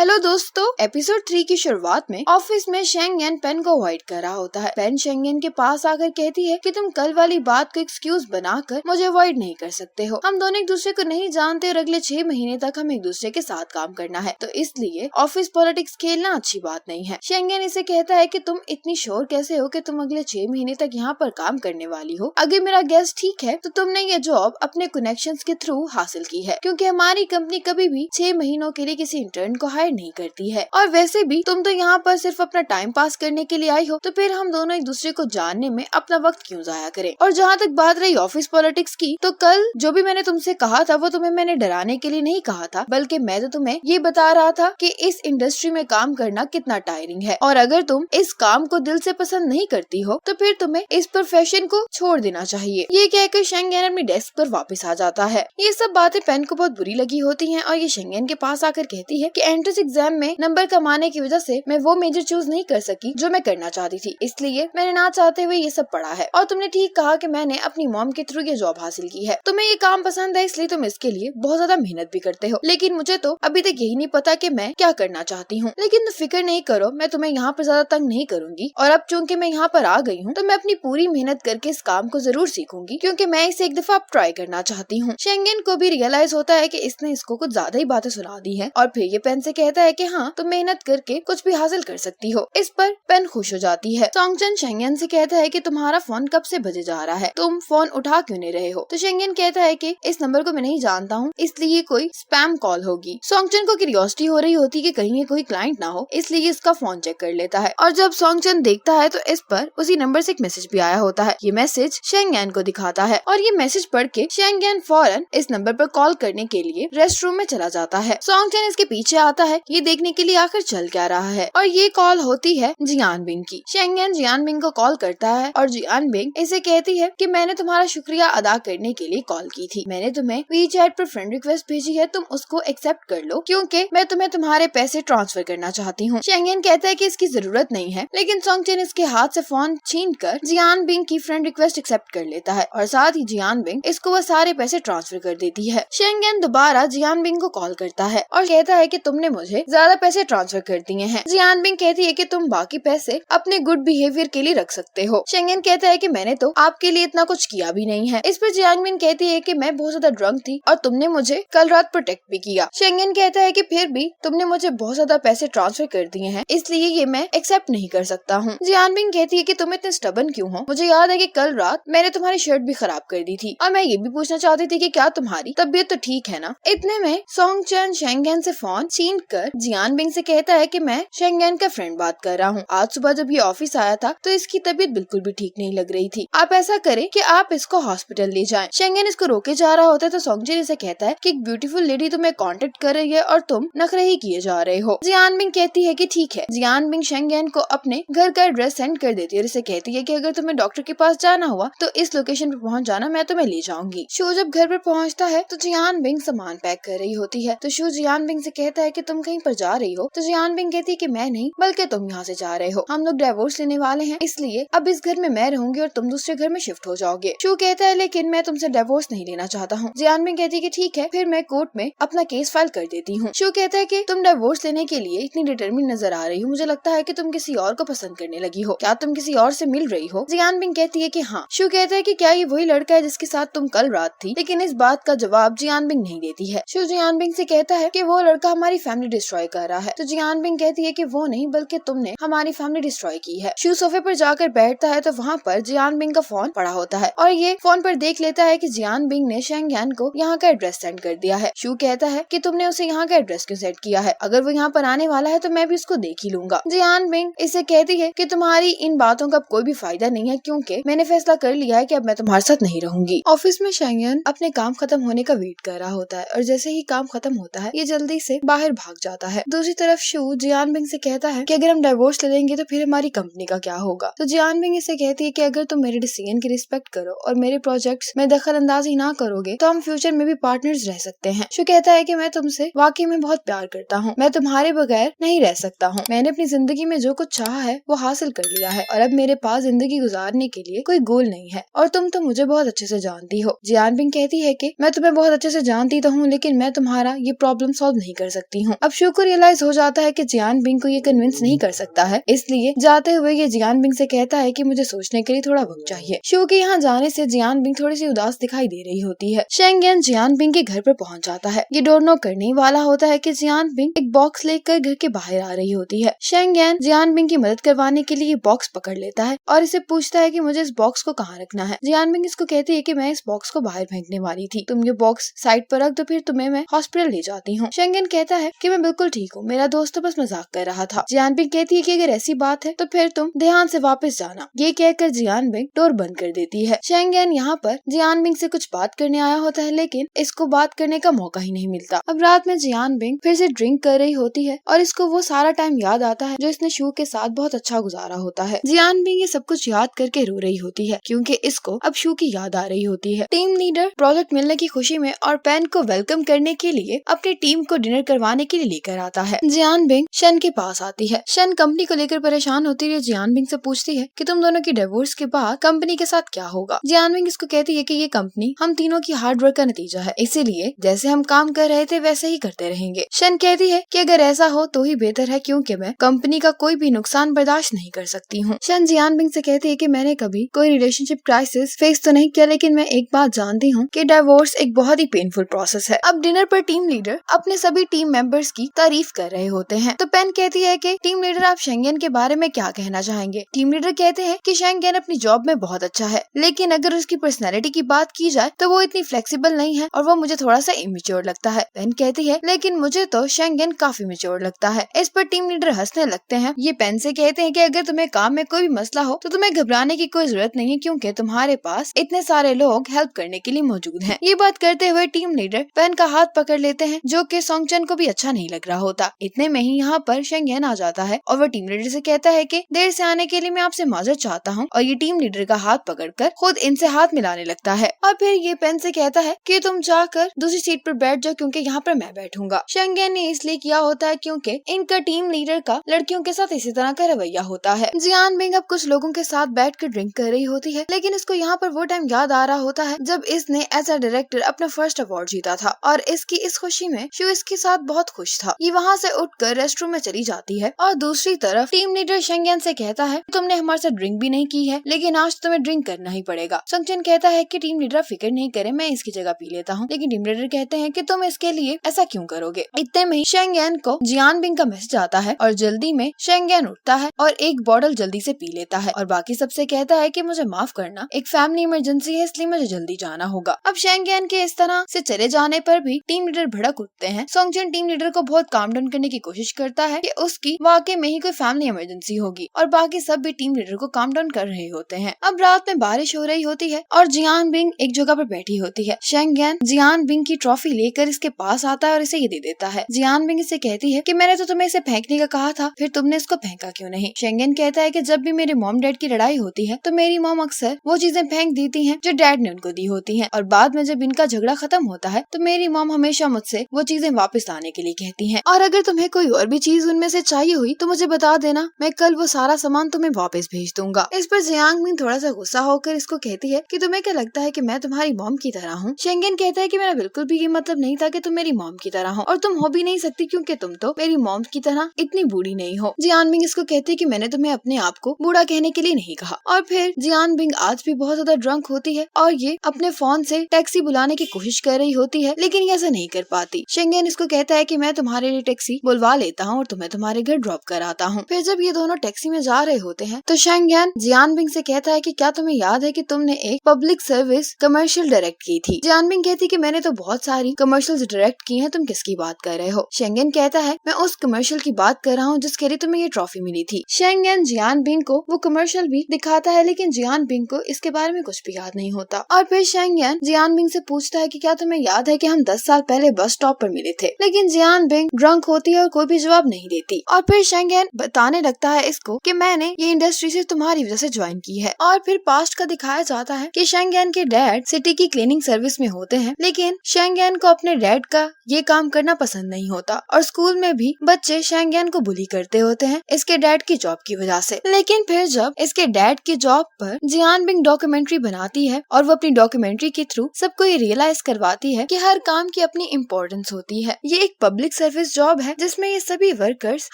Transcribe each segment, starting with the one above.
Hello दोस्तों, episode 3 की शुरुआत में ऑफिस में शेंगेन पेन को अवॉइड कर रहा होता है। पेन शेंगेन के पास आकर कहती है कि तुम कल वाली बात को एक्सक्यूज बनाकर मुझे अवॉइड नहीं कर सकते हो। हम दोनों एक दूसरे को नहीं जानते और अगले 6 महीने तक हम एक दूसरे के साथ काम करना है, तो इसलिए ऑफिस पॉलिटिक्स खेलना अच्छी बात नहीं है। शेंगेन इसे कहता है कि तुम इतनी श्योर कैसे हो कि तुम अगले 6 महीने तक यहाँ पर काम करने वाली हो। अगर मेरा गेस ठीक है तो तुमने ये जॉब अपने कनेक्शंस के थ्रू हासिल की है, क्योंकि हमारी कंपनी कभी भी 6 महीनों के लिए किसी इंटर्न को हायर नहीं करती है। और वैसे भी तुम तो यहाँ पर सिर्फ अपना टाइम पास करने के लिए आई हो, तो फिर हम दोनों एक दूसरे को जानने में अपना वक्त क्यों जाया करें। और जहाँ तक बात रही ऑफिस पॉलिटिक्स की, तो कल जो भी मैंने तुमसे कहा था वो तुम्हें मैंने डराने के लिए नहीं कहा था, बल्कि मैं तो तुम्हें ये बता रहा था कि इस इंडस्ट्री में काम करना कितना टायरिंग है, और अगर तुम इस काम को दिल से पसंद नहीं करती हो तो फिर तुम्हें इस प्रोफेशन को छोड़ देना चाहिए। ये कहकर शेंगेन अपनी डेस्क पर वापस आ जाता है। ये सब बातें पेन को बहुत बुरी लगी होती हैं और ये शेंगेन के पास आकर कहती है कि एंट्रेंस एग्जाम में नंबर कमाने की वजह से मैं वो मेजर चूज नहीं कर सकी जो मैं करना चाहती थी, इसलिए मैंने ना चाहते हुए ये सब पढ़ा है। और तुमने ठीक कहा कि मैंने अपनी मॉम के थ्रू ये जॉब हासिल की है। तुम्हें ये काम पसंद है इसलिए तुम इसके लिए बहुत ज्यादा मेहनत भी करते हो, लेकिन मुझे तो अभी तक यही नहीं पता कि मैं क्या करना चाहती हूँ। लेकिन फिक्र नहीं करो, मैं तुम्हें यहाँ पर ज्यादा तंग नहीं करूंगी, और अब चूंकि मैं यहाँ पर आ गई हूँ तो मैं अपनी पूरी मेहनत करके इस काम को जरूर सीखूंगी, क्योंकि मैं इसे एक दफा ट्राई करना चाहती हूँ। शेंगेन को भी रियलाइज होता है कि इसने इसको कुछ ज्यादा ही बातें सुना दी है, और फिर ये पेन से कहता है कि हाँ तुम मेहनत करके कुछ भी हासिल कर सकती हो। इस पर पेन खुश हो जाती है। सोंगचन शेंगेन से कहता है कि तुम्हारा फोन कब से बजे जा रहा है, तुम फोन उठा क्यों नहीं रहे हो। तो शेंगेन कहता है कि इस नंबर को मैं नहीं जानता हूँ, इसलिए कोई स्पैम कॉल होगी। सोंगचन को क्यूरियोसिटी हो रही होती है कि कहीं ये कोई क्लाइंट ना हो, इसलिए इसका फोन चेक कर लेता है। और जब सोंगचन देखता है तो इस पर उसी नंबर से एक मैसेज भी आया होता है। ये मैसेज शेंगेन को दिखाता है और ये मैसेज पढ़ के शेंगेन फौरन इस नंबर पर कॉल करने के लिए रेस्ट रूम में चला जाता है। सोंगचन इसके पीछे आता है ये देखने के लिए आखिर चल क्या रहा है, और ये कॉल होती है जियान बिंग की। शेंगेन जियान बिंग को कॉल करता है और जियान बिंग इसे कहती है कि मैंने तुम्हारा शुक्रिया अदा करने के लिए कॉल की थी। मैंने तुम्हें वीचैट पर फ्रेंड रिक्वेस्ट भेजी है, तुम उसको एक्सेप्ट कर लो, क्योंकि मैं तुम्हें तुम्हारे पैसे ट्रांसफर करना चाहती हूँ। शेंगेन कहता है कि इसकी जरूरत नहीं है, लेकिन सोंगचन इसके हाथ से फोन छीनकर जियान बिंग की फ्रेंड रिक्वेस्ट एक्सेप्ट कर लेता है, और साथ ही जियान बिंग इसको वो सारे पैसे ट्रांसफर कर देती है। शेंगेन दोबारा जियान बिंग को कॉल करता है और कहता है कि तुमने मुझे ज्यादा पैसे ट्रांसफर कर दिए हैं। जियान बिंग कहती है कि तुम बाकी पैसे अपने गुड बिहेवियर के लिए रख सकते हो। शेंगेन कहता है कि मैंने तो आपके लिए इतना कुछ किया भी नहीं है। इस पर जियान बिंग कहती है कि मैं बहुत ज्यादा ड्रंक थी और तुमने मुझे कल रात प्रोटेक्ट भी किया। शेंगेन कहता है कि फिर भी तुमने मुझे बहुत ज्यादा पैसे ट्रांसफर कर दिए हैं, इसलिए ये मैं एक्सेप्ट नहीं कर सकता हूँ। जियान बिंग कहती है कि तुम इतने स्टबर्न क्यों हो, मुझे याद है कि कल रात मैंने तुम्हारी शर्ट भी खराब कर दी थी, और मैं ये भी पूछना चाहती थी कि क्या तुम्हारी तबीयत तो ठीक है ना। इतने में सोंगचन शेंगेन से फोन छीन कर जियान बिंग से कहता है कि मैं शेंगेन का फ्रेंड बात कर रहा हूँ। आज सुबह जब ये ऑफिस आया था तो इसकी तबीयत बिल्कुल भी ठीक नहीं लग रही थी, आप ऐसा करें कि आप इसको हॉस्पिटल ले जाएं। शेंगेन इसको रोके जा रहा होता है तो सोंगचन इसे कहता है कि एक ब्यूटीफुल लेडी तुम्हें कांटेक्ट कर रही है और तुम नखरे ही किए जा रहे हो। जियान बिंग कहती है कि ठीक है। जियान बिंग शेंगेन को अपने घर का एड्रेस सेंड कर देती है और इसे कहती है कि अगर तुम्हें डॉक्टर के पास जाना हुआ तो इस लोकेशन पर पहुंच जाना, मैं तुम्हें ले जाऊंगी। शो जब घर पर पहुंचता है तो जियान बिंग सामान पैक कर रही होती है, तो शो जियान बिंग से कहता है कि तुम कहीं पर जा रही हो, तो जियान बिंग कहती है कि मैं नहीं बल्कि तुम यहाँ से जा रहे हो, हम लोग डिवोर्स लेने वाले हैं, इसलिए अब इस घर में मैं रहूंगी और तुम दूसरे घर में शिफ्ट हो जाओगे। शो कहता है लेकिन मैं तुमसे डिवोर्स नहीं लेना चाहता हूँ। जियान बिंग कहती है कि ठीक है, फिर मैं कोर्ट में अपना केस फाइल कर देती हूँ। शो कहता है कि तुम डिवोर्स लेने के लिए इतनी डिटरमिन नजर आ रही हो, मुझे लगता है कि तुम किसी और को पसंद करने लगी हो, क्या तुम किसी और से मिल रही हो। जियान बिंग कहती है कि हाँ। शो कहता है कि क्या ये वही लड़का है जिसके साथ तुम कल रात थी, लेकिन इस बात का जवाब जियान बिंग नहीं देती है। शो जियान बिंग से कहता है कि वो लड़का हमारी फैमिली डिस्ट्रॉय कर रहा है, तो जियान बिंग कहती है कि वो नहीं बल्कि तुमने हमारी फैमिली डिस्ट्रॉय की है। शू सोफे पर जाकर बैठता है तो वहाँ पर जियान बिंग का फोन पड़ा होता है और ये फोन पर देख लेता है कि जियान बिंग ने शेंगेन को यहाँ का एड्रेस सेंड कर दिया है। शू कहता है कि तुमने उसे यहाँ का एड्रेस क्यों सेंड किया है, अगर वो यहाँ पर आने वाला है तो मैं भी उसको देख ही लूंगा। जियान बिंग इसे कहती है कि तुम्हारी इन बातों का कोई भी फायदा नहीं है, क्योंकि मैंने फैसला कर लिया है कि अब मैं तुम्हारे साथ नहीं रहूंगी। ऑफिस में शेंगेन अपने काम खत्म होने का वेट कर रहा होता है और जैसे ही काम खत्म होता है ये जल्दी से बाहर भाग जाता है। दूसरी तरफ शू जियान बिंग से कहता है कि अगर हम डिवोर्स ले लेंगे तो फिर हमारी कंपनी का क्या होगा। तो जियान बिंग इसे कहती है कि अगर तुम मेरे डिसीजन की रिस्पेक्ट करो और मेरे प्रोजेक्ट्स में दखल अंदाजी ना करोगे तो हम फ्यूचर में भी पार्टनर्स रह सकते हैं। शू कहता है कि मैं तुमसे वाकई में बहुत प्यार करता हूँ, मैं तुम्हारे बगैर नहीं रह सकता हूँ, मैंने अपनी जिंदगी में जो कुछ चाहा है वो हासिल कर लिया है और अब मेरे पास जिंदगी गुजारने के लिए कोई गोल नहीं है, और तुम तो मुझे बहुत अच्छे से जानती हो। जियान बिंग कहती है कि मैं तुम्हें बहुत अच्छे से जानती तो हूँ, लेकिन मैं तुम्हारा ये प्रॉब्लम सॉल्व नहीं कर सकती हूँ। अब शू को रियलाइज हो जाता है कि जियान बिंग को ये कन्विंस नहीं कर सकता है, इसलिए जाते हुए ये जियान बिंग से कहता है कि मुझे सोचने के लिए थोड़ा वक्त चाहिए। शू के यहाँ जाने से जियान बिंग थोड़ी सी उदास दिखाई दे रही होती है। शेंग यन जियान बिंग के घर पर पहुंच जाता है। ये डोर नॉक करने वाला होता है कि जियान बिंग एक बॉक्स लेकर घर के बाहर आ रही होती है। शेंग यन जियान बिंग की मदद करवाने के लिए बॉक्स पकड़ लेता है और इसे पूछता है कि मुझे इस बॉक्स को कहाँ रखना है। जियान बिंग इसको कहती है कि मैं इस बॉक्स को बाहर फेंकने वाली थी, तुम ये बॉक्स साइड पर रख दो, फिर तुम्हें मैं हॉस्पिटल ले जाती हूँ। शेंग यन कहता है कि मैं बिल्कुल ठीक हूँ, मेरा दोस्त तो बस मजाक कर रहा था। जियान बिंग कहती है कि अगर ऐसी बात है तो फिर तुम ध्यान से वापस जाना। ये कहकर जियान बिंग डोर बंद कर देती है। शेंग यन यहाँ पर जियान बिंग से कुछ बात करने आया होता है, लेकिन इसको बात करने का मौका ही नहीं मिलता। अब रात में जियान बिंग फिर से ड्रिंक कर रही होती है और इसको वो सारा टाइम याद आता है जो इसने शू के साथ बहुत अच्छा गुजारा होता है। जियान बिंग ये सब कुछ याद करके रो रही होती है क्योंकि इसको अब शू की याद आ रही होती है। टीम लीडर प्रोजेक्ट मिलने की खुशी में और पेन को वेलकम करने के लिए अपनी टीम को डिनर करवाने के लिए लेकर आता है। जियान बिंग शन के पास आती है। शन कंपनी को लेकर परेशान होती है। जियान बिंग से पूछती है कि तुम दोनों की डिवोर्स के बाद कंपनी के साथ क्या होगा। जियान बिंग इसको कहती है कि ये कंपनी हम तीनों की हार्ड वर्क का नतीजा है, इसीलिए जैसे हम काम कर रहे थे वैसे ही करते रहेंगे। शन कहती है कि अगर ऐसा हो तो ही बेहतर है क्योंकि मैं कंपनी का कोई भी नुकसान बर्दाश्त नहीं कर सकती हूँ। शन जियान बिंग से कहती है कि मैंने कभी कोई रिलेशनशिप क्राइसिस फेस तो नहीं किया, लेकिन मैं एक बात जानती हूँ कि डिवोर्स एक बहुत ही पेनफुल प्रोसेस है। अब डिनर पर टीम लीडर अपने सभी टीम मेंबर्स की तारीफ कर रहे होते हैं। तो पेन कहती है कि टीम लीडर आप शेंगेन के बारे में क्या कहना चाहेंगे। टीम लीडर कहते हैं कि शेंगेन अपनी जॉब में बहुत अच्छा है, लेकिन अगर उसकी पर्सनैलिटी की बात की जाए तो वो इतनी फ्लेक्सिबल नहीं है और वो मुझे थोड़ा सा इमेच्योर लगता है। पेन कहती है लेकिन मुझे तो शेंगेन काफी मैच्योर लगता है। इस पर टीम लीडर हंसने लगते हैं। ये पेन से कहते हैं कि अगर तुम्हें काम में कोई भी मसला हो तो तुम्हें घबराने की कोई जरूरत नहीं है क्योंकि तुम्हारे पास इतने सारे लोग हेल्प करने के लिए मौजूद हैं। ये बात करते हुए टीम लीडर पेन का हाथ पकड़ लेते हैं जो कि सोंगचन को भी अच्छा नहीं लग रहा होता। इतने में ही यहाँ पर शेंगेन आ जाता है और वो टीम लीडर से कहता है कि देर से आने के लिए मैं आपसे माजरत चाहता हूँ और ये टीम लीडर का हाथ पकड़कर खुद इनसे हाथ मिलाने लगता है और फिर ये पेन से कहता है कि तुम जाकर दूसरी सीट पर बैठ जाओ क्योंकि यहाँ पर मैं बैठूंगा। शेंगेन ने इसलिए किया होता है क्योंकि इनका टीम लीडर का लड़कियों के साथ इसी तरह का रवैया होता है। जियान बिंग अब कुछ लोगों के साथ बैठकर ड्रिंक कर रही होती है, लेकिन इसको यहाँ पर वो टाइम याद आ रहा होता है जब इसने एज अ डायरेक्टर अपना फर्स्ट अवार्ड जीता था और इसकी इस खुशी में शू इसके साथ बहुत खुश था। ये वहाँ से उठकर रेस्टरूम में चली जाती है और दूसरी तरफ टीम लीडर शेंगेन से कहता है तुमने हमारे साथ ड्रिंक भी नहीं की है, लेकिन आज तुम्हें ड्रिंक करना ही पड़ेगा। सोंगचन कहता है कि टीम लीडर फिक्र नहीं करे, मैं इसकी जगह पी लेता हूँ, लेकिन टीम लीडर कहते हैं कि तुम इसके लिए ऐसा क्यों करोगे। इतने में ही शेंगेन को जियान बिंग का मैसेज आता है और जल्दी में शेंगेन उठता है और एक बॉटल जल्दी से पी लेता है और बाकी सबसे कहता है कि मुझे माफ करना, एक फैमिली इमरजेंसी है इसलिए मुझे जल्दी जाना होगा। अब शेंगेन के इस तरह से चले जाने पर भी टीम लीडर भड़क उठते हैं। सोंगचन टीम लीडर को बहुत काम डाउन करने की कोशिश करता है कि उसकी वाकई में ही कोई फैमिली इमरजेंसी होगी और बाकी सब भी टीम लीडर को काम डाउन कर रहे होते हैं। अब रात में बारिश हो रही होती है और जियान बिंग एक जगह पर बैठी होती है। शेंगेन जियान बिंग की ट्रॉफी लेकर इसके पास आता है और इसे ये दे देता है। जियान बिंग इसे कहती है कि मैंने तो तुम्हें इसे फेंकने का कहा था, फिर तुमने इसको फेंका क्यों नहीं। शेंगेन कहता है कि जब भी मेरे मॉम डैड की लड़ाई होती है तो मेरी मॉम अक्सर वो चीजें फेंक देती हैं जो डैड ने उनको दी होती हैं और बाद में जब इनका झगड़ा खत्म होता है तो मेरी मॉम हमेशा मुझसे वो चीजें वापस लाने के लिए कहती हैं और अगर तुम्हें कोई और भी चीज उनमें से चाहिए हुई तो मुझे बता देना, मैं कल वो सारा सामान तुम्हें वापस भेज दूंगा। इस पर जियांग बिंग थोड़ा सा गुस्सा होकर इसको कहती है कि तुम्हें क्या लगता है कि मैं तुम्हारी मॉम की तरह हूँ। शेंगेन कहता है कि मेरा बिल्कुल भी ये मतलब नहीं था कि तुम मेरी मॉम की तरह हो और तुम हो भी नहीं सकती क्योंकि तुम तो मेरी मॉम की तरह इतनी बूढ़ी नहीं हो। जियान बिंग इसको कहती है कि मैंने तुम्हें अपने आप को बूढ़ा कहने के लिए नहीं कहा। और फिर जियान बिंग आज भी बहुत ज्यादा ड्रंक होती है और ये अपने फोन से टैक्सी बुलाने की कोशिश कर रही होती है, लेकिन ये ऐसा नहीं कर पाती। शेंगेन इसको कहता है कि मैं तुम्हारे लिए टैक्सी बुलवा लेता हूँ और तुम्हें तुम्हारे घर ड्रॉप कराता हूँ। फिर जब ये दोनों टैक्सी में जा रहे होते हैं तो शेंगेन जियान बिंग से कहता है कि क्या तुम्हें याद है कि तुमने एक पब्लिक सर्विस कमर्शियल डायरेक्ट की थी। जियान बिंग कहती कि मैंने तो बहुत सारी कमर्शियल्स डायरेक्ट की हैं, तुम किसकी बात कर रहे हो। शेंगेन कहता है मैं उस कमर्शियल की बात कर रहा हूँ जिसके लिए तुम्हें ये ट्रॉफी मिली थी। शेंगेन जियान बिंग को वो कमर्शियल भी दिखाता है, लेकिन जियान बिंग को इसके बारे में कुछ भी याद नहीं होता। और फिर शेंगेन जियान बिंग से पूछता है कि क्या तुम्हें याद है कि हम 10 साल पहले बस स्टॉप पर मिले थे, लेकिन जियान बिंग ड्रंक होती है और कोई भी जवाब नहीं देती। और फिर शेंगेन बताने लगता है इसको कि मैंने ये इंडस्ट्री सिर्फ तुम्हारी वजह से ज्वाइन की है। और फिर पास्ट का दिखाया जाता है कि शेंगेन के डैड सिटी की क्लीनिंग सर्विस में होते हैं, लेकिन शेंगेन को अपने डैड का ये काम करना पसंद नहीं होता और स्कूल में भी बच्चे शेंगेन को बुली करते होते हैं इसके डैड की जॉब की वजह से। लेकिन फिर जब इसके डैड की जॉब पर जियान बिंग डॉक्यूमेंट्री बनाती है और वो अपनी डॉक्यूमेंट्री के थ्रू सबको ये रियलाइज करवाती है कि हर काम की अपनी इम्पोर्टेंस होती है। ये एक पब्लिक एक सर्विस जॉब है जिसमें ये सभी वर्कर्स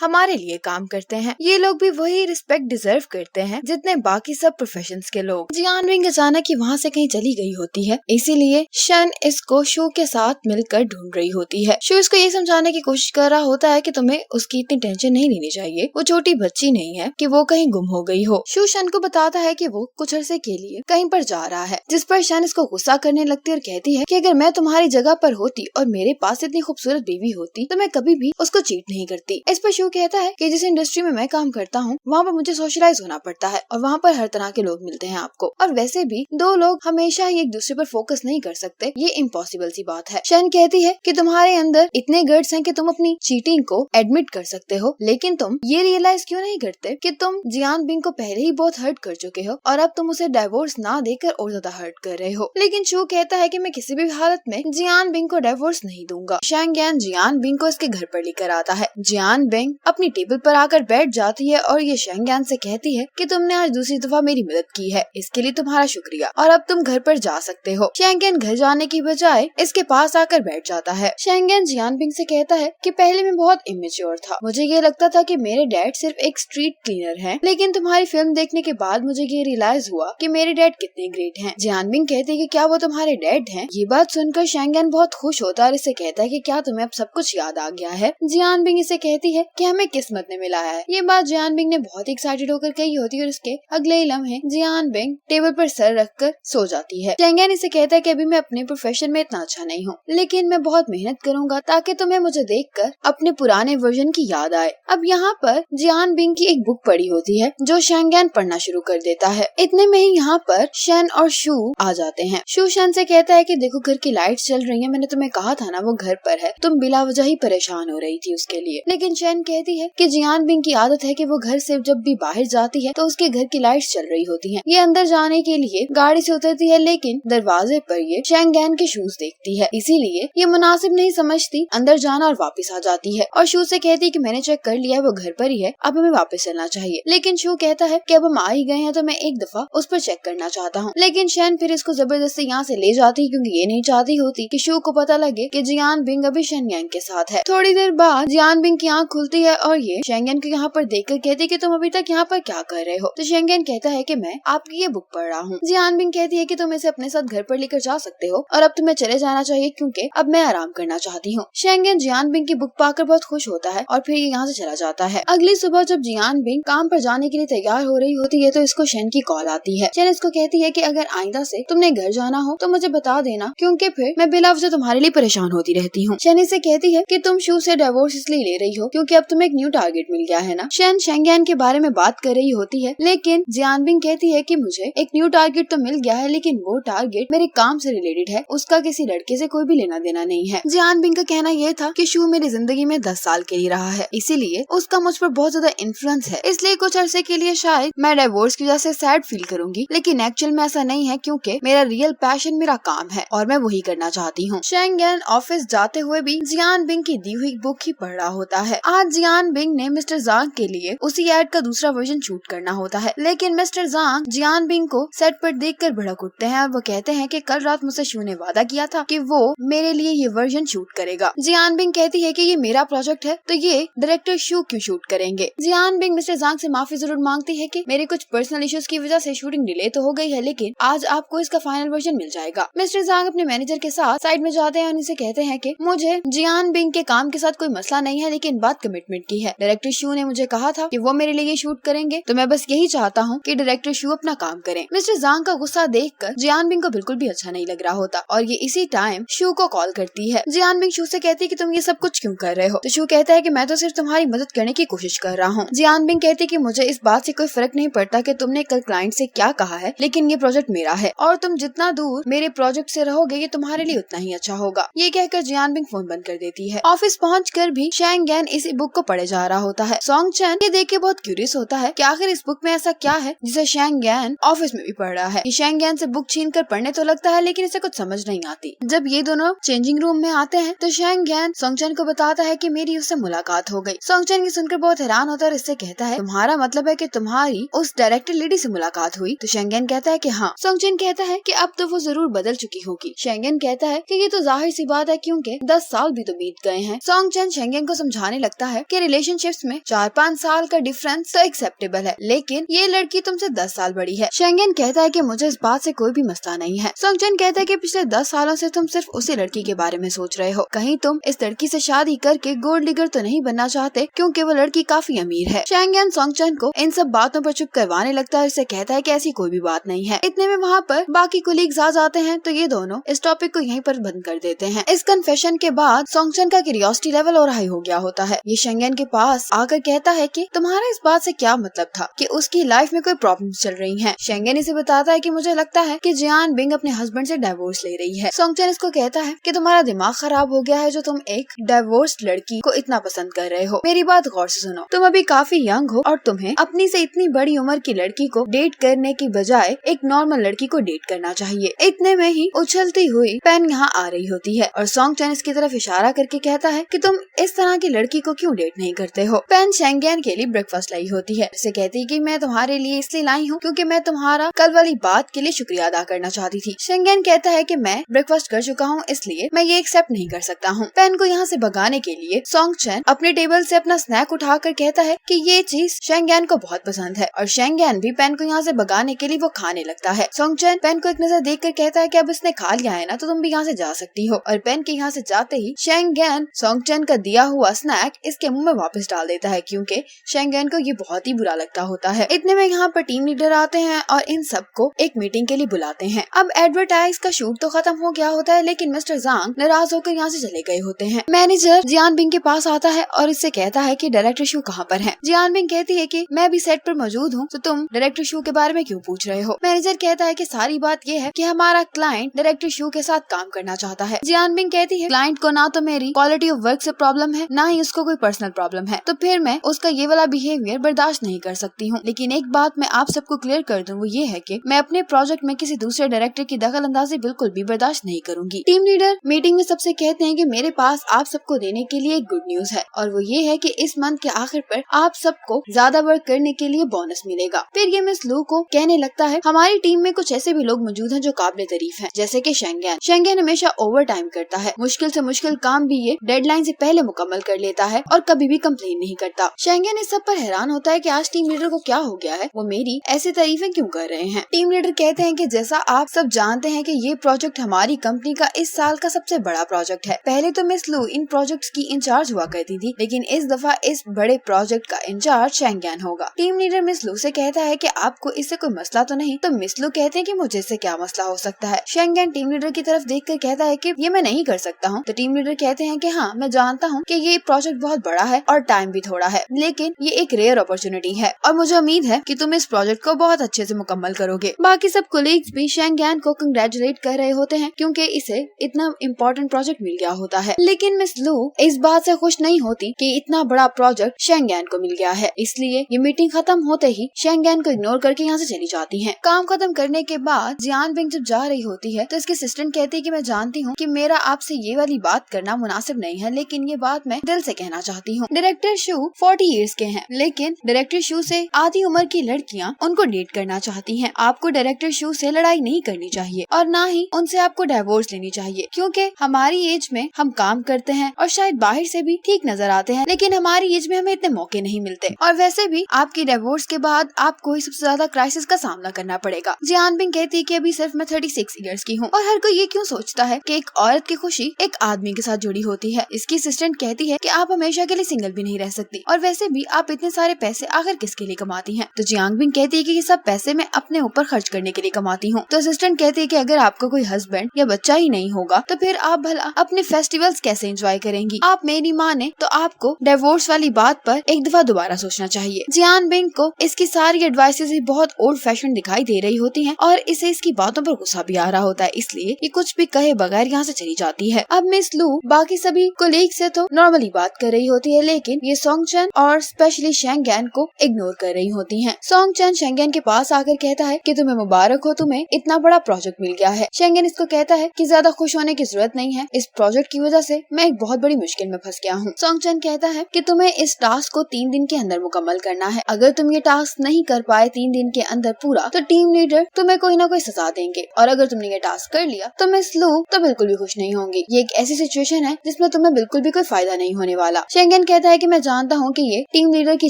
हमारे लिए काम करते हैं। ये लोग भी वही रिस्पेक्ट डिजर्व करते हैं जितने बाकी सब प्रोफेशंस के लोग। जियान बिंग अचानक ही वहाँ से कहीं चली गई होती है, इसीलिए शन इसको शू के साथ मिलकर ढूंढ रही होती है। शू इसको ये समझाने की कोशिश कर रहा होता है कि तुम्हें उसकी इतनी टेंशन नहीं लेनी चाहिए, वो छोटी बच्ची नहीं है कि वो कहीं गुम हो गई हो। शू शन को बताता है कि वो कुछ अरसे के लिए कहीं पर जा रहा है, जिस पर शन इसको गुस्सा करने लगती है और कहती है कि अगर मैं तुम्हारी जगह पर होती और मेरे पास इतनी खूबसूरत बीवी होती तो मैं कभी भी उसको चीट नहीं करती। इस पर शू कहता है कि जिस इंडस्ट्री में मैं काम करता हूँ वहाँ पर मुझे सोशलाइज होना पड़ता है और वहाँ पर हर तरह के लोग मिलते हैं आपको, और वैसे भी दो लोग हमेशा ही एक दूसरे पर फोकस नहीं कर सकते, ये इम्पॉसिबल सी बात है। शन कहती है कि तुम्हारे अंदर इतने गट्स हैं कि तुम अपनी चीटिंग को एडमिट कर सकते हो, लेकिन तुम ये रियलाइज क्यों नहीं करते कि तुम जियान बिंग को पहले ही बहुत हर्ट कर चुके हो और अब तुम उसे डाइवोर्स ना देकर और ज्यादा हर्ट कर रहे हो। लेकिन शू कहता है कि मैं किसी भी हालत में जियान बिंग को डाइवोर्स नहीं दूंगा। शेंगेन जियान बिंग को इसके घर पर लेकर आता है। जियान बिंग अपनी टेबल पर आकर बैठ जाती है और ये शेंगेन से कहती है कि तुमने आज दूसरी दफा मेरी मदद की है, इसके लिए तुम्हारा शुक्रिया और अब तुम घर पर जा सकते हो। शेंगेन घर जाने की बजाय इसके पास आकर बैठ जाता है। शेंगेन जियान बिंग से कहता है कि पहले मैं बहुत इमेच्योर था, मुझे ये लगता था कि मेरे डैड सिर्फ एक स्ट्रीट क्लीनर हैं, लेकिन तुम्हारी फिल्म देखने के बाद मुझे ये रियलाइज हुआ कि मेरे डैड कितने ग्रेट हैं। जियान बिंग कहती है कि क्या वो तुम्हारे डैड हैं? ये बात सुनकर शेंगेन बहुत खुश होता है और इसे कहता है कि क्या तुम्हें अब सब कुछ याद आ गया है? जियान बिंग इसे कहती है कि हमें किस्मत ने मिलाया है। ये बात जियान बिंग ने बहुत एक्साइटेड होकर कही होती है और इसके अगले ही लम्हे जियान बिंग टेबल पर सर रखकर सो जाती है। शेंगेन इसे कहता है कि अभी मैं अपने प्रोफेशन में इतना अच्छा नहीं हूँ, लेकिन मैं बहुत मेहनत करूंगा ताकि तुम्हें मुझे देखकर अपने पुराने वर्जन की याद आए। अब यहाँ पर जियान बिंग की एक बुक पड़ी होती है जो शेंगेन पढ़ना शुरू कर देता है। इतने में ही यहाँ पर शन और शू आ जाते हैं। शू शन से कहता है कि देखो घर की लाइट्स चल रही है, मैंने तुम्हें कहा था ना वो घर पर है, तुम बिला वजह ही परेशान हो रही थी उसके लिए। लेकिन शन कहती है कि जियान बिंग की आदत है कि वो घर से जब भी बाहर जाती है तो उसके घर की लाइट्स चल रही होती हैं। ये अंदर जाने के लिए गाड़ी से उतरती है, लेकिन दरवाजे पर ये शेंगेन के शूज देखती है, इसीलिए ये मुनासिब नहीं समझती अंदर जाना और वापस आ जाती है और शू से कहती है कि मैंने चेक कर लिया है, वो घर पर ही है, अब हमें वापस चलना चाहिए। लेकिन शू कहता है कि अब हम आ ही गए हैं तो मैं एक दफा उस पर चेक करना चाहता हूँ। लेकिन शन फिर इसको जबरदस्ती यहाँ से ले जाती है क्योंकि ये नहीं चाहती होती कि शू को पता लगे कि जियान बिंग अभी शेंगेन के साथ है। थोड़ी देर बाद जियान बिंग की आँख खुलती है और ये शेंगेन को यहाँ पर देखकर कहती है कि तुम अभी तक यहाँ पर क्या कर रहे हो? तो शेंगेन कहता है कि मैं आपकी ये बुक पढ़ रहा हूँ। जियान बिंग कहती है कि तुम इसे अपने साथ घर पर लेकर जा सकते हो और अब तुम्हें चले जाना चाहिए क्योंकि अब मैं आराम करना चाहती हूँ। शेंगेन जियान बिंग की बुक पाकर बहुत खुश होता है और फिर ये यहाँ से चला जाता है। अगली सुबह जब जियान बिंग काम पर जाने के लिए तैयार हो रही होती है तो इसको शन की कॉल आती है। शन इसको कहती है कि अगर आइंदा से तुमने घर जाना हो तो मुझे बता देना क्योंकि फिर मैं बिला वजह तुम्हारे लिए परेशान होती रहती हूँ। शन इसे कहती है कि तुम शू से डिवोर्स इसलिए ले रही हो क्योंकि अब तुम्हें एक न्यू टारगेट मिल गया है ना। शन शेंगेन के बारे में बात कर रही होती है, लेकिन जियान बिंग कहती है कि मुझे एक न्यू टारगेट तो मिल गया है लेकिन वो टारगेट मेरे काम से रिलेटेड है, उसका किसी लड़के से कोई भी लेना देना नहीं है। जियान बिंग का कहना यह था कि शू मेरी जिंदगी में 10 साल के लिए रहा है, इसीलिए उसका मुझ पर बहुत ज्यादा इन्फ्लुएंस है, इसलिए कुछ अरसे के लिए शायद मैं डिवोर्स की वजह से सैड फील करूंगी, लेकिन एक्चुअल में ऐसा नहीं है क्योंकि मेरा रियल पैशन मेरा काम है और मैं वही करना चाहती हूँ। शेंगेन ऑफिस जाते हुए भी जियान बिंग की दी हुई बुक ही पढ़ रहा होता है। आज जियान बिंग ने मिस्टर जांग के लिए उसी एड का दूसरा वर्जन शूट करना होता है, लेकिन मिस्टर जांग जियान बिंग को सेट पर देखकर भड़क उठते हैं और वो कहते हैं कि कल रात मुझसे शू ने वादा किया था कि वो मेरे लिए ये वर्जन शूट करेगा। जियान बिंग कहती है कि ये मेरा प्रोजेक्ट है तो ये डायरेक्टर शू क्यों शूट करेंगे। जियान बिंग मिस्टर जांग से माफी जरूर मांगती है कि मेरे कुछ पर्सनल इश्यूज की वजह से शूटिंग डिले तो हो गई है, लेकिन आज आपको इसका फाइनल वर्जन मिल जाएगा। मिस्टर जांग अपने मैनेजर के साथ साइड में जाते हैं और उनसे कहते हैं कि मुझे जियान बिंग के काम के साथ कोई मसला नहीं है, लेकिन बात कमिटमेंट की है। डायरेक्टर शू ने मुझे कहा था कि वो मेरे लिए शूट करेंगे, तो मैं बस यही चाहता हूँ कि डायरेक्टर शू अपना काम करें। मिस्टर जांग का गुस्सा देखकर जियान बिंग को बिल्कुल भी अच्छा नहीं लग रहा होता और ये इसी टाइम शू को कॉल करती है। जियान बिंग शू से कहती है कि तुम ये सब कुछ क्यों कर रहे हो? तो शू कहता है कि मैं तो सिर्फ तुम्हारी मदद करने की कोशिश कर रहा हूँ। जियान बिंग कहती है कि मुझे इस बात से कोई फर्क नहीं पड़ता कि तुमने कल क्लाइंट से क्या कहा है, लेकिन ये प्रोजेक्ट मेरा है और तुम जितना दूर मेरे प्रोजेक्ट से रहोगे ये तुम्हारे लिए उतना ही अच्छा होगा। ये कहकर जियान बिंग फोन बंद कर देती है। ऑफिस पहुंचकर भी शेंगेन इसी बुक को पढ़े जा रहा होता है। सॉन्ग चैन ये देख के बहुत क्यूरियस होता है कि आखिर इस बुक में ऐसा क्या है जिसे शेंगेन ऑफिस में भी पढ़ रहा है। शेंगेन से बुक छीन कर पढ़ने तो लगता है, लेकिन इसे कुछ समझ नहीं आती। जब ये दोनों चेंजिंग रूम में आते हैं तो शेंगेन सोंगचन को बताता है कि मेरी उससे मुलाकात हो गई। सोंगचन ये सुनकर बहुत हैरान होता है और इससे कहता है तुम्हारा मतलब है कि तुम्हारी उस डायरेक्टर लेडी से मुलाकात हुई? तो शेंगेन कहता है कि हाँ। सोंगचन कहता है कि अब तो वो जरूर बदल चुकी होगी। शेंगेन कहता है कि ये तो जाहिर सी बात है क्योंकि 10 साल भी तो बीत गए हैं। सॉन्ग चैन शेंगेन को समझाने लगता है कि रिलेशनशिप्स में 4-5 साल का डिफरेंस तो एक्सेप्टेबल है, लेकिन ये लड़की तुमसे 10 साल बड़ी है। शेंगेन कहता है कि मुझे इस बात से कोई भी मसला नहीं है। सॉन्ग चैन कहता है कि पिछले 10 सालों से तुम सिर्फ उसी लड़की के बारे में सोच रहे हो, कहीं तुम इस लड़की से शादी करके गोल्ड डिगर तो नहीं बनना चाहते क्योंकि वो लड़की काफी अमीर है। शेंगेन सॉन्ग चैन को इन सब बातों पर चुप करवाने लगता है और इसे कहता है कि ऐसी कोई भी बात नहीं है। इतने में वहाँ पर बाकी कोलीग्स आ जाते हैं तो ये दोनों इस टॉपिक को यहीं पर बंद कर देते हैं। इस कन्फेशन के बाद सॉन्ग चैन का क्यूरियोसिटी लेवल और हाई हो गया होता है। ये शेंगेन के पास आकर कहता है कि तुम्हारा इस बात से क्या मतलब था कि उसकी लाइफ में कोई प्रॉब्लम्स चल रही हैं। शेंगेन इसे बताता है कि मुझे लगता है कि जियान बिंग अपने हस्बैंड से डाइवोर्स ले रही है। सॉन्ग चैन इसको कहता है कि तुम्हारा दिमाग खराब हो गया है जो तुम एक डाइवोर्स्ड लड़की को इतना पसंद कर रहे हो। मेरी बात गौर से सुनो, तुम अभी काफी यंग हो और तुम्हें अपनी से इतनी बड़ी उम्र की लड़की को डेट करने की बजाय एक नॉर्मल लड़की को डेट करना चाहिए। इतने में ही उछलती हुई पेन यहाँ आ रही होती है और सॉन्ग चैन इसकी तरफ इशारा करके कहता है कि तुम इस तरह की लड़की को क्यों डेट नहीं करते हो। पेन शेंगेन के लिए ब्रेकफास्ट लाई होती है। उसे कहती है कि मैं तुम्हारे लिए इसलिए लाई हूँ क्योंकि मैं तुम्हारा कल वाली बात के लिए शुक्रिया अदा करना चाहती थी। शेंगेन कहता है कि मैं ब्रेकफास्ट कर चुका हूँ इसलिए मैं ये एक्सेप्ट नहीं कर सकता हूँ। पेन को यहाँ से भगाने के लिए सॉन्ग चैन अपने टेबल से अपना स्नैक उठाकर कहता है कि ये चीज शेंगेन को बहुत पसंद है और शेंगेन भी पेन को यहाँ से भगाने के लिए वो खाने लगता है। सॉन्ग चैन पेन को एक नजर देखकर कहता है कि अब इसने खा लिया है ना तो तुम भी यहाँ से जा सकती हो और पेन के यहाँ से जाते ही शेंगेन सॉन्ग चैन का दिया हुआ स्नैक इसके मुंह में वापस डाल देता है क्योंकि शेंगेन को ये बहुत ही बुरा लगता होता है। इतने में यहाँ पर टीम लीडर आते हैं और इन सबको एक मीटिंग के लिए बुलाते हैं। अब एडवर्टाइज का शूट तो खत्म हो गया होता है लेकिन मिस्टर ज़ांग नाराज होकर यहाँ से चले गए होते हैं। मैनेजर जियान बिंग के पास आता है और इससे कहता है कि डायरेक्टर शू कहाँ पर है। जियान बिंग कहती है कि मैं भी सेट पर मौजूद हूँ तो तुम डायरेक्टर शू के बारे में क्यों पूछ रहे हो। मैनेजर कहता है कि सारी बात ये है कि हमारा क्लाइंट डायरेक्टर शू के साथ काम करना चाहता है। जियान बिंग कहती है क्लाइंट को ना तो मेरी क्वालिटी ऑफ वर्क से प्रॉब्लम है ना ही उसको कोई पर्सनल प्रॉब्लम है तो फिर मैं उसका ये वाला बिहेवियर बर्दाश्त नहीं कर सकती हूँ। लेकिन एक बात मैं आप सबको क्लियर कर दूं वो ये है कि मैं अपने प्रोजेक्ट में किसी दूसरे डायरेक्टर की दखल अंदाजी बिल्कुल भी बर्दाश्त नहीं करूंगी। टीम लीडर मीटिंग में सबसे कहते हैं कि मेरे पास आप सबको देने के लिए एक गुड न्यूज है और वो ये है कि इस मंथ के आखिर पर आप सबको ज्यादा वर्क करने के लिए बोनस मिलेगा। फिर ये मिस लू को कहने लगता है हमारी टीम में कुछ ऐसे भी लोग मौजूद हैं जो काबिल तारीफ हैं, जैसे कि शेंगेन। शेंगेन हमेशा ओवर टाइम करता है, मुश्किल से मुश्किल काम भी ये डेडलाइन से पहले मुकम्मल कर लेता है और कभी भी कंप्लेन नहीं करता। शेंगेन इस सब पर हैरान होता है कि आज टीम लीडर को क्या हो गया है, वो मेरी ऐसी तारीफें क्यों कर रहे हैं। टीम लीडर कहते हैं कि जैसा आप सब जानते हैं कि ये प्रोजेक्ट हमारी कंपनी का इस साल का सबसे बड़ा प्रोजेक्ट है। पहले तो मिस लू इन प्रोजेक्ट्स की इंचार्ज हुआ करती थी लेकिन इस दफा इस बड़े प्रोजेक्ट का इंचार्ज शेंगेन होगा। टीम लीडर मिस लू से कहता है कि आपको इससे कोई मसला तो नहीं। तो मिस लू कहते हैं कि मुझे इससे क्या मसला हो सकता है। शेंगेन टीम लीडर की तरफ देखकर कहता है कि ये मैं नहीं कर सकता हूँ। तो टीम लीडर कहते हैं कि हाँ मैं जानता हूँ कि ये प्रोजेक्ट बहुत बड़ा है और टाइम भी थोड़ा है लेकिन ये एक रेयर अपॉर्चुनिटी है और मुझे उम्मीद है कि तुम इस प्रोजेक्ट को बहुत अच्छे से मुकम्मल करोगे। बाकी सब कोलीग्स भी शेंगेन को कंग्रेचुलेट कर रहे होते हैं क्योंकि इसे इतना इम्पोर्टेंट प्रोजेक्ट मिल गया होता है। लेकिन मिस लू इस बात से खुश नहीं होती कि इतना बड़ा प्रोजेक्ट शेंगेन को मिल गया है, इसलिए ये मीटिंग खत्म होते ही शेंगेन को इग्नोर करके यहाँ से चली जाती है। काम खत्म करने के बाद जियान बिंग जब जा रही होती है तो इसकी असिस्टेंट कहती है कि मैं जानती हूँ कि मेरा आपसे ये वाली बात करना मुनासिब नहीं है लेकिन ये बात मैं दिल से कहना चाहती हूँ। डायरेक्टर शू 40 इयर्स के हैं लेकिन डायरेक्टर शू से आधी उम्र की लड़कियाँ उनको डेट करना चाहती हैं। आपको डायरेक्टर शू से लड़ाई नहीं करनी चाहिए और ना ही उनसे आपको डाइवोर्स लेनी चाहिए क्योंकि हमारी एज में हम काम करते हैं और शायद बाहर से भी ठीक नजर आते हैं लेकिन हमारी एज में हमें इतने मौके नहीं मिलते और वैसे भी आपकी डाइवोर्स के बाद आपको ही सबसे ज्यादा क्राइसिस का सामना करना पड़ेगा। जियान बिंग कहती है कि अभी सिर्फ मैं 36 इयर्स की हूँ और हर कोई ये क्यों सोचता है कि एक औरत की खुशी एक आदमी के साथ जुड़ी होती है। इसकी असिस्टेंट कहती है कि आप हमेशा के लिए सिंगल भी नहीं रह सकती और वैसे भी आप इतने सारे पैसे आखिर किसके लिए कमाती हैं। तो जियांग बिंग कहती है कि ये सब पैसे मैं अपने ऊपर खर्च करने के लिए कमाती हूँ। तो असिस्टेंट कहती है कि अगर आपको कोई हस्बैंड या बच्चा ही नहीं होगा तो फिर आप भला अपने फेस्टिवल्स कैसे एंजॉय करेंगी। आप मेरी माने तो आपको डिवोर्स वाली बात पर एक दफा दोबारा सोचना चाहिए। जियान बिंग को इसकी सारी एडवाइसेस बहुत ओल्ड फैशन दिखाई दे रही होती हैं और इसे इसकी बातों पर गुस्सा भी आ रहा होता है, इसलिए ये कुछ भी कहे बगैर यहाँ से चली जाती है। अब मिस लू बाकी सभी कोलीग से तो नॉर्मली बात कर रही होती है लेकिन ये सॉन्ग चैन और स्पेशली शेंगेन को इग्नोर कर रही होती हैं। सॉन्ग चैन शेंगेन के पास आकर कहता है कि तुम्हें मुबारक हो, तुम्हें इतना बड़ा प्रोजेक्ट मिल गया है। शेंगेन इसको कहता है कि ज्यादा खुश होने की जरूरत नहीं है, इस प्रोजेक्ट की वजह से मैं एक बहुत बड़ी मुश्किल में फंस गया हूँ। सॉन्ग चैन कहता है कि तुम्हें इस टास्क को 3 दिन के अंदर मुकम्मल करना है। अगर तुम ये टास्क नहीं कर पाए 3 दिन के अंदर पूरा तो टीम लीडर तुम्हें कोई ना कोई सजा देंगे और अगर तुमने ये टास्क कर लिया तो मिस लू तो बिल्कुल भी खुश नहीं होंगी। ये एक ऐसी सिचुएशन है जिसमें जिसमें तुम्हें बिल्कुल भी कोई फायदा नहीं होने वाला। शेंगेन कहता है कि मैं जानता हूँ कि ये टीम लीडर की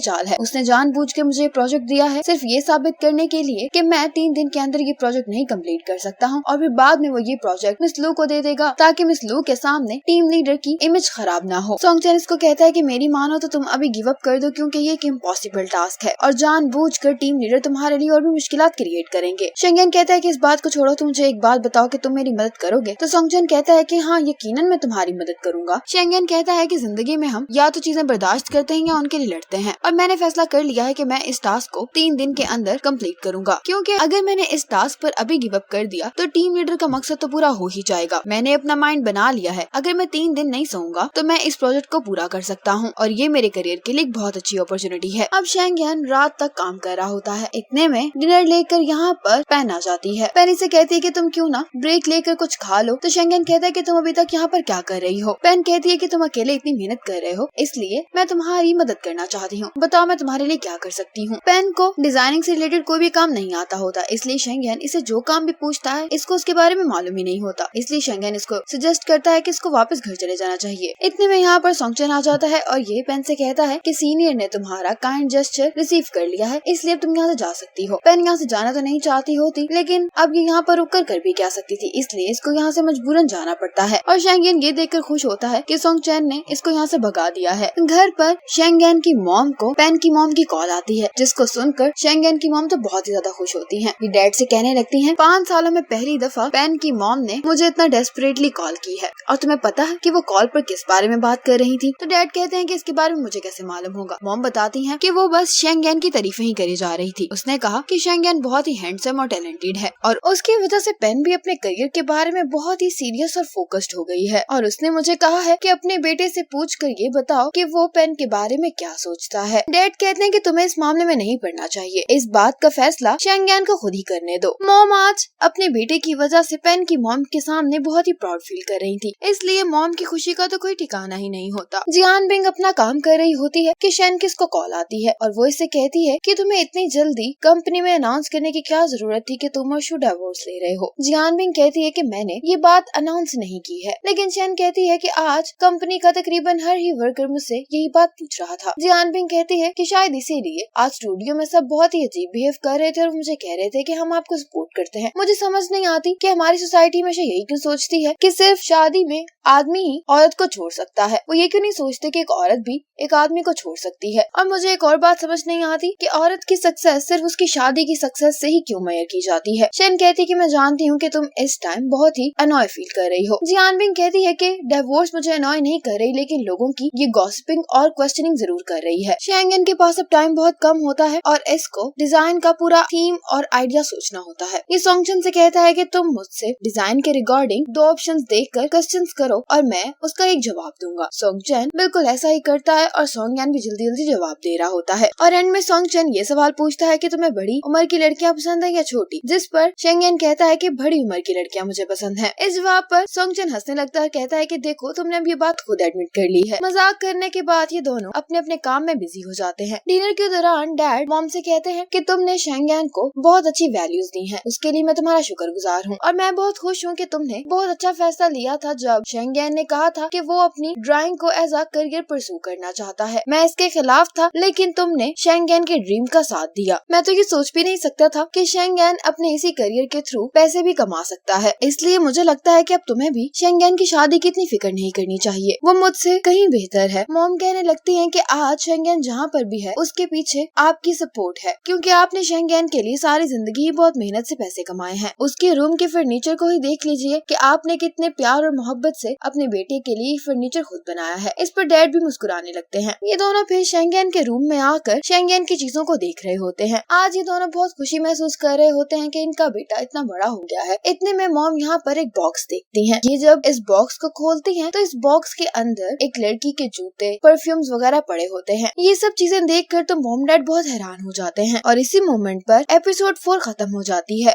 चाल है। उसने जानबूझ के मुझे प्रोजेक्ट दिया है सिर्फ ये साबित करने के लिए कि मैं 3 दिन के अंदर ये प्रोजेक्ट नहीं कंप्लीट कर सकता हूँ, और फिर बाद में वो ये प्रोजेक्ट मिस लू को दे देगा ताकि मिस लू के सामने टीम लीडर की इमेज खराब ना हो। सोंगचन इसको कहता है कि मेरी मानो तो तुम अभी गिव अप कर दो, क्योंकि ये एक इम्पॉसिबल टास्क है और जानबूझकर टीम लीडर तुम्हारे लिए और भी मुश्किलात क्रिएट करेंगे। शेंगेन कहता है कि इस बात को छोड़ो, तुम मुझे एक बात बताओ कि तुम मेरी मदद करोगे। तो सोंगचन कहता है कि हाँ, यकीनन मैं तुम्हारी मदद करूंगा। शेंगेन कहता है कि जिंदगी में हम या तो चीजें बर्दाश्त करते हैं या उनके लिए लड़ते हैं, और मैंने फैसला कर लिया है कि मैं इस टास्क को 3 दिन के अंदर कंप्लीट करूंगा, क्योंकि अगर मैंने इस टास्क पर अभी गिव अप कर दिया तो टीम लीडर का मकसद तो पूरा हो ही जाएगा। मैंने अपना माइंड बना लिया है, अगर मैं 3 दिन नहीं सोऊंगा तो मैं इस प्रोजेक्ट को पूरा कर सकता हूँ, और ये मेरे करियर के लिए एक बहुत अच्छी अपॉर्चुनिटी है। अब शेंगेन रात तक काम कर रहा होता है। इतने में डिनर लेकर यहाँ पर पेन आ जाती है। पेन इसे कहती है कि तुम क्यों ना ब्रेक लेकर कुछ खा लो। तो शेंगेन कहता है कि तुम अभी तक यहाँ पर क्या कर रही हो। पेन कहती है कि तुम अकेले इतनी मेहनत कर रहे हो, इसलिए मैं तुम्हारी मदद करना चाहती हूँ, बताओ मैं तुम्हारे लिए क्या कर सकती हूँ। पेन को डिजाइनिंग से रिलेटेड कोई भी काम नहीं आता होता, इसलिए शेंगेन इसे जो काम भी पूछता है इसको उसके बारे में मालूम ही नहीं होता, इसलिए शेंगेन इसको सजेस्ट करता है कि इसको वापस घर चले जाना चाहिए। इतने में यहाँ पर सोंगचन आ जाता है और ये पेन से कहता है कि सीनियर ने तुम्हारा काइंड जेस्चर रिसीव कर लिया है, इसलिए तुम यहाँ से जा सकती हो। पेन यहाँ से जाना तो नहीं चाहती होती, लेकिन अब ये यहाँ पर रुक कर भी क्या सकती थी, इसलिए इसको यहाँ से मजबूरन जाना पड़ता है। और शेंगेन ये देखकर खुश होता है कि सोंगचन ने इसको यहाँ से भगा दिया है। घर पर शेंगेन की मॉम को पेन की मॉम की कॉल आती है, जिसको सुनकर शेंगेन की मॉम तो बहुत ही ज्यादा खुश होती है। ये डैड से कहने लगती है 5 सालों में पहली दफा पेन की मॉम ने मुझे इतना डेस्परेटली कॉल की है, और तुम्हें पता है कि वो कॉल पर किस बारे में बात कर रही थी। तो डैड कहते हैं कि इसके बारे में मुझे कैसे मालूम होगा। मॉम बताती है कि वो बस शेंगेन की तारीफें ही करी जा रही थी। उसने कहा कि शेंगेन बहुत ही हैंडसम और टैलेंटेड है, और उसकी वजह से पेन भी अपने करियर के बारे में बहुत ही सीरियस और फोकस्ड हो गई है। और उसने मुझे कहा है कि अपने बेटे से पूछ कर ये बताओ कि वो पेन के बारे में क्या सोचता है। डैड कहते हैं कि तुम्हें इस मामले में नहीं पड़ना चाहिए, इस बात का फैसला शेंगेन को खुद ही करने दो। मॉम आज अपने बेटे की वजह से पेन की मॉम के सामने बहुत ही प्राउड फील कर रही थी, इसलिए मॉम की खुशी का तो कोई ठिकाना ही नहीं होता। जियान बिंग अपना काम कर रही होती है कि शेन किस को कॉल आती है, और वो इससे कहती है कि तुम्हें इतनी जल्दी कंपनी में अनाउंस करने की क्या जरूरत थी कि तुम और शु डिवोर्स ले रहे हो। जियान बिंग कहती है कि मैंने ये बात अनाउंस नहीं की है, लेकिन शेन कहती है कि आज कंपनी का तकरीबन हर ही वर्कर मुझसे यही बात पूछ रहा था। जियान बिंग कहती है कि शायद इसीलिए आज स्टूडियो में सब बहुत ही अजीब बिहेव कर रहे थे और मुझे कह रहे थे कि हम आपको सपोर्ट करते हैं। मुझे समझ नहीं आती कि हमारी सोसाइटी में यही क्यों सोचती है कि सिर्फ शादी में आदमी ही औरत को छोड़ सकता है। वो ये क्यों नहीं सोचते कि एक औरत भी एक आदमी को छोड़ सकती है। और मुझे एक और बात समझ नहीं आती कि औरत की सक्सेस सिर्फ उसकी शादी की सक्सेस से ही क्यों मेजर की जाती है। शेन कहती है कि मैं जानती हूँ कि तुम इस टाइम बहुत ही अनॉय फील कर रही हो। जियान बिंग कहती है कि डिवोर्स मुझे अनॉय नहीं कर रही, लेकिन लोगों की ये गॉसिपिंग और क्वेश्चनिंग जरूर कर रही है। शेंगेन के पास अब टाइम बहुत कम होता है और इसको डिजाइन का पूरा थीम और आइडिया सोचना होता है। ये सोंगचन से कहता है कि तुम मुझसे डिजाइन के रिगार्डिंग 2 ऑप्शंस देखकर क्वेश्चंस करो और मैं उसका एक जवाब दूंगा। सोंगचन बिल्कुल ऐसा ही करता है और सोंगयान भी जल्दी जल्दी जवाब दे रहा होता है। और एंड में सोंगचन ये सवाल पूछता है कि तुम्हें बड़ी उम्र की लड़कियां पसंद है या छोटी, जिस पर शेंगेन कहता है कि बड़ी उम्र की लड़कियां मुझे पसंद है। इस जवाब पर सोंगचन हंसने लगता है, कहता है कि देखो तुमने अब ये बात खुद एडमिट कर ली है। मजाक करने के बाद ये दोनों अपने अपने काम में बिजी हो जाते हैं। डिनर के दौरान डैड मॉम से कहते हैं कि तुमने शेंगयान को बहुत अच्छी वैल्यूज दी हैं, उसके लिए मैं तुम्हारा शुक्रगुजार हूँ, और मैं बहुत खुश हूँ कि तुमने बहुत अच्छा फैसला लिया था जब शेंगयान ने कहा था कि वो अपनी ड्राइंग को एज अ करियर परस्यू करना चाहता है। मैं इसके खिलाफ था, लेकिन तुमने शेंगयान के ड्रीम का साथ दिया। मैं तो ये सोच भी नहीं सकता था कि शेंगयान अपने इसी करियर के थ्रू पैसे भी कमा सकता है, इसलिए मुझे लगता है कि अब तुम्हें भी शेंगयान की शादी की इतनी फिक्र नहीं करनी चाहिए, वो मुझसे कहीं बेहतर है। मॉम कहने लगती है कि आज शेंगयान जहाँ पर भी है उसके पीछे आपकी सपोर्ट है, क्योंकि आपने शेंगयान के लिए सारी जिंदगी ही बहुत मेहनत से पैसे कमाए हैं। उसके रूम के फर्नीचर को ही देख लीजिए कि आपने कितने प्यार और मोहब्बत से अपने बेटे के लिए फर्नीचर खुद बनाया है। इस पर डैड भी मुस्कुराने लगते हैं। ये दोनों फिर शेंगयान के रूम में आकर शेंगयान की चीजों को देख रहे होते हैं। आज ये दोनों बहुत खुशी महसूस कर रहे होते हैं कि इनका बेटा इतना बड़ा हो गया है। इतने में मॉम यहाँ पर एक बॉक्स देखती हैं। ये जब इस बॉक्स को खोलती हैं तो इस बॉक्स के अंदर एक लड़की के जूते, परफ्यूम्स वगैरह पड़े होते हैं। ये सब चीजें देखकर तो मॉम डैड बहुत हैरान हो जाते हैं और इसी मोमेंट पर एपिसोड 4 खत्म हो जाती है।